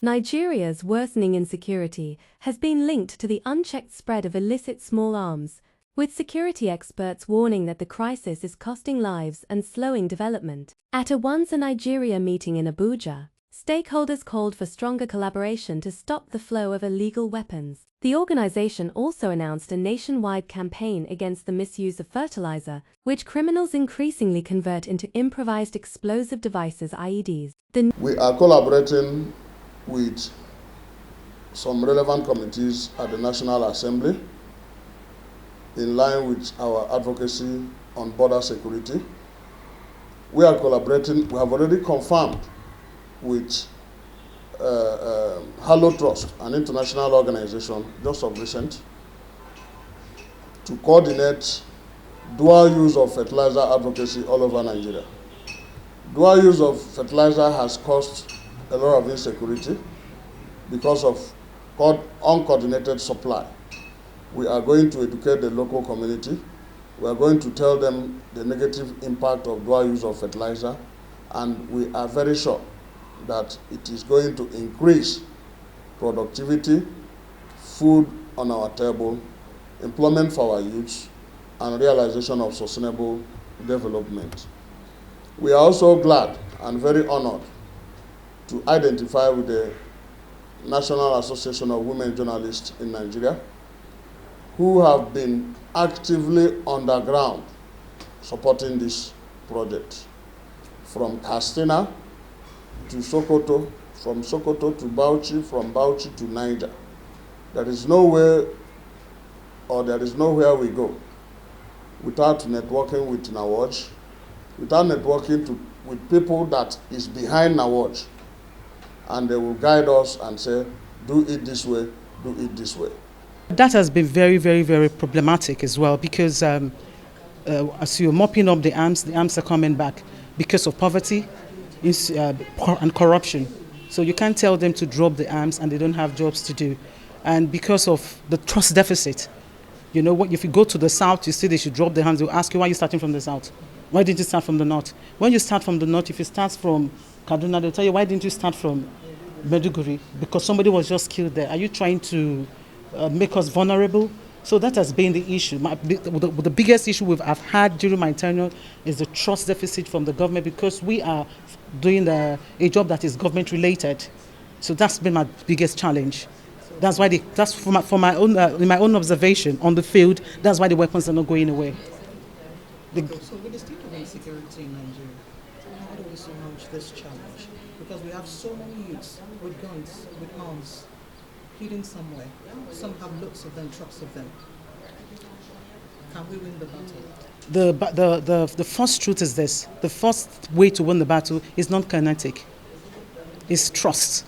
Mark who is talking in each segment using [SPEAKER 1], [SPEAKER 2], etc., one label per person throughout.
[SPEAKER 1] Nigeria's worsening insecurity has been linked to the unchecked spread of illicit small arms, with security experts warning that the crisis is costing lives and slowing development. At a WAANSA Nigeria meeting in Abuja, stakeholders called for stronger collaboration to stop the flow of illegal weapons. The organization also announced a nationwide campaign against the misuse of fertilizer, which criminals increasingly convert into improvised explosive devices (IEDs).
[SPEAKER 2] We are collaborating with some relevant committees at the National Assembly in line with our advocacy on border security. We are collaborating, we have already confirmed with Hallo Trust, an international organization just of recent, to coordinate dual use of fertilizer advocacy all over Nigeria. Dual use of fertilizer has caused a lot of insecurity because of uncoordinated supply. We are going to educate the local community. We are going to tell them the negative impact of dual use of fertilizer, and we are very sure that it is going to increase productivity, food on our table, employment for our youths, and realization of sustainable development. We are also glad and very honored to identify with the National Association of Women Journalists in Nigeria, who have been actively underground supporting this project. From Katsina to Sokoto, from Sokoto to Bauchi, from Bauchi to Niger. There is nowhere or there is nowhere we go without networking with NAWAJ, without networking with people that is behind NAWAJ. And they will guide us and say, do it this way, do it this way.
[SPEAKER 3] That has been very, very, very problematic as well, because as you're mopping up the arms are coming back because of poverty and corruption. So you can't tell them to drop the arms and they don't have jobs to do. And because of the trust deficit, you know, if you go to the south, you see they should drop the arms, they'll ask you, why are you starting from the south? Why didn't you start from the north? When you start from the north, if you start from Kaduna, they'll tell you, why didn't you start from Maiduguri? Because somebody was just killed there. Are you trying to make us vulnerable? So that has been the issue. The biggest issue I've had during my tenure is the trust deficit from the government, because we are doing a job that is government related. So that's been my biggest challenge. That's why that's in my own observation on the field. That's why the weapons are not going away.
[SPEAKER 4] So with the state of insecurity in Nigeria, how do we surmount this challenge? Because we have so many youths with guns, with arms, hidden somewhere. Some have lots of them, trucks of them. Can we win the battle?
[SPEAKER 3] The first truth is this. The first way to win the battle is not kinetic. It's trust.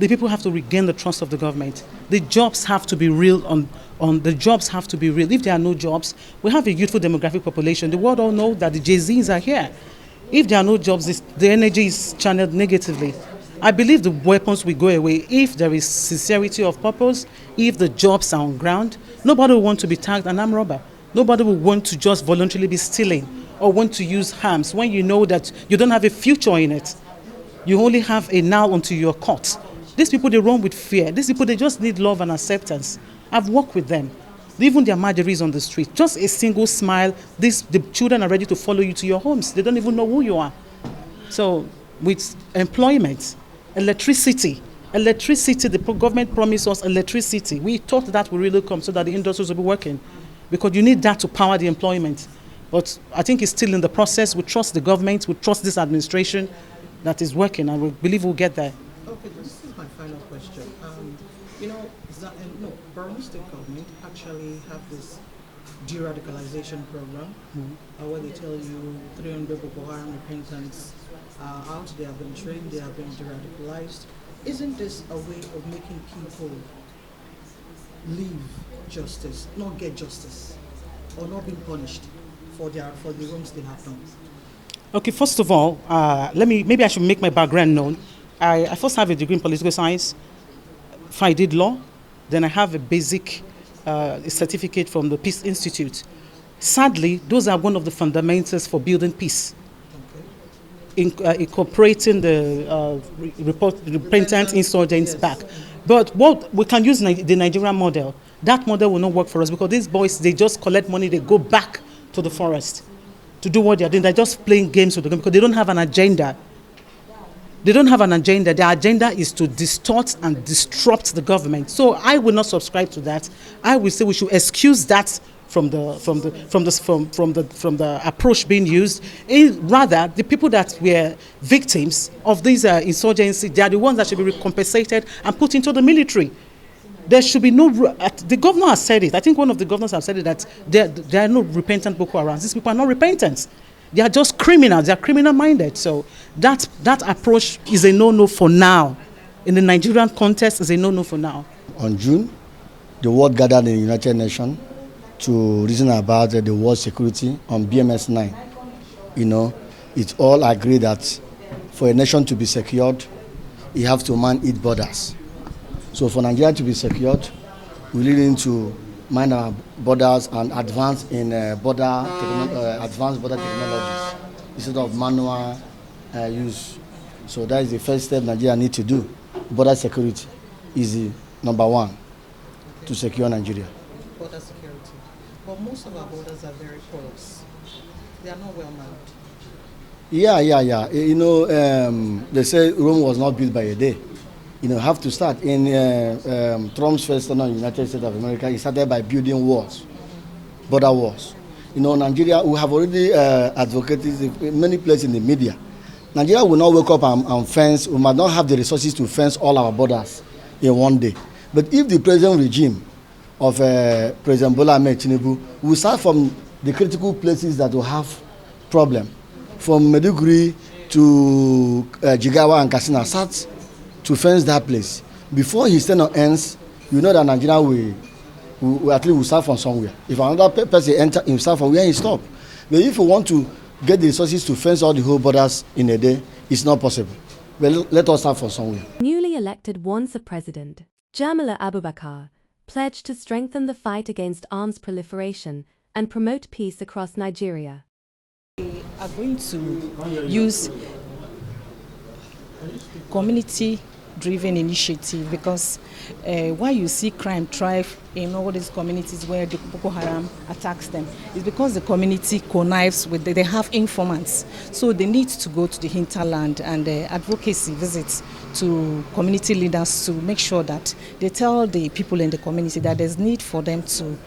[SPEAKER 3] The people have to regain the trust of the government. The jobs have to be real the jobs have to be real. If there are no jobs, we have a youthful demographic population. The world all know that the Jay-Zs are here. If there are no jobs, the energy is channeled negatively. I believe the weapons will go away if there is sincerity of purpose, if the jobs are on ground. Nobody will want to be tagged an armed robber. Nobody will want to just voluntarily be stealing or want to use arms when you know that you don't have a future in it. You only have a now until you're caught. These people, they run with fear. These people, they just need love and acceptance. I've worked with them. Even their margeries on the street. Just a single smile, the children are ready to follow you to your homes. They don't even know who you are. So with employment, electricity, the government promised us electricity. We thought that would really come so that the industries will be working, because you need that to power the employment. But I think it's still in the process. We trust the government, we trust this administration that is working, and we believe we'll get there.
[SPEAKER 4] Okay, this is my final question. Borno State government actually have this de-radicalization program where they tell you 300 Boko Haram repentants are out, they have been trained, they have been de-radicalized. Isn't this a way of making people leave justice, not get justice, or not being punished for the wrongs they have done?
[SPEAKER 3] Okay, first of all, maybe I should make my background known. I first have a degree in political science. I did law. Then I have a basic certificate from the Peace Institute. Sadly, those are one of the fundamentals for building peace.
[SPEAKER 4] Okay.
[SPEAKER 3] incorporating the repentant insurgents back. But what we can use the Nigerian model. That model will not work for us because these boys, they just collect money, they go back to the forest to do what they're doing. They're just playing games with the government because they don't have an agenda. They don't have an agenda. Their agenda is to distort and disrupt the government. So I will not subscribe to that. I will say we should excuse that from the approach being used. Rather, the people that were victims of these insurgency, they are the ones that should be compensated and put into the military. There should be no. The governor has said it. I think one of the governors have said it that there are no repentant Boko Haram. These people are not repentant. They are just criminals. They are criminal-minded. So that approach is a no-no for now. In the Nigerian context, is a no-no for now.
[SPEAKER 5] On June, the world gathered in the United Nations to reason about the world security on BMS 9. You know, it all agree that for a nation to be secured, you have to man its borders. So for Nigeria to be secured, we need to mind our borders and advance in advanced border technologies instead of manual use. So that is the first step Nigeria need to do. Border security is the number one to secure Nigeria.
[SPEAKER 4] Border security. But most of our borders are very porous. They are not well manned.
[SPEAKER 5] Yeah. You know, they say Rome was not built by a day. You know, have to start. In Trump's first term in the United States of America, he started by building walls, border walls. You know, Nigeria, we have already advocated in many places in the media. Nigeria will not wake up and fence. We might not have the resources to fence all our borders in one day. But if the present regime of President Bola Ahmed Tinubu will start from the critical places that will have problem, from Maiduguri to Jigawa and Katsina, start to fence that place. Before his tenure ends, you know that Nigeria will at least will start from somewhere. If another person enter, he will start from where he stop. But if you want to get the resources to fence all the whole borders in a day, it's not possible. But let us start from somewhere.
[SPEAKER 1] Newly elected WAANSA President, Jamila Abubakar, pledged to strengthen the fight against arms proliferation and promote peace across Nigeria.
[SPEAKER 6] We are going to use community-driven initiative because why you see crime thrive in all these communities where the Boko Haram attacks them is because the community connives with they have informants. So they need to go to the hinterland and advocacy visits to community leaders to make sure that they tell the people in the community that there's need for them to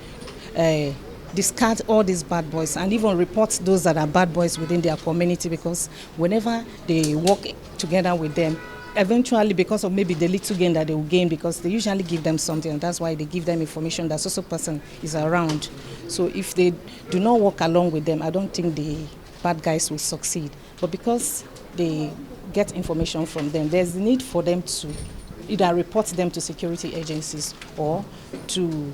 [SPEAKER 6] discard all these bad boys and even report those that are bad boys within their community, because whenever they work together with them, eventually because of maybe the little gain that they will gain, because they usually give them something, and that's why they give them information that so person is around. So if they do not work along with them, I don't think the bad guys will succeed. But because they get information from them, there's the need for them to either report them to security agencies or to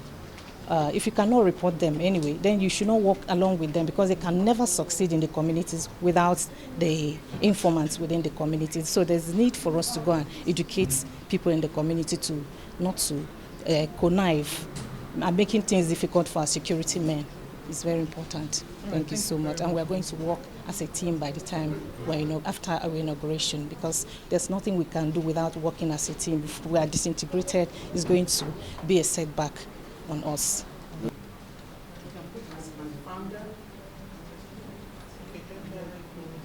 [SPEAKER 6] if you cannot report them anyway, then you should not work along with them, because they can never succeed in the communities without the informants within the communities. So there's a need for us to go and educate people in the community to not to connive and making things difficult for our security men. It's very important. Thank you so much. And we're going to work as a team by the time after our inauguration, because there's nothing we can do without working as a team. If we are disintegrated, it's going to be a setback on us.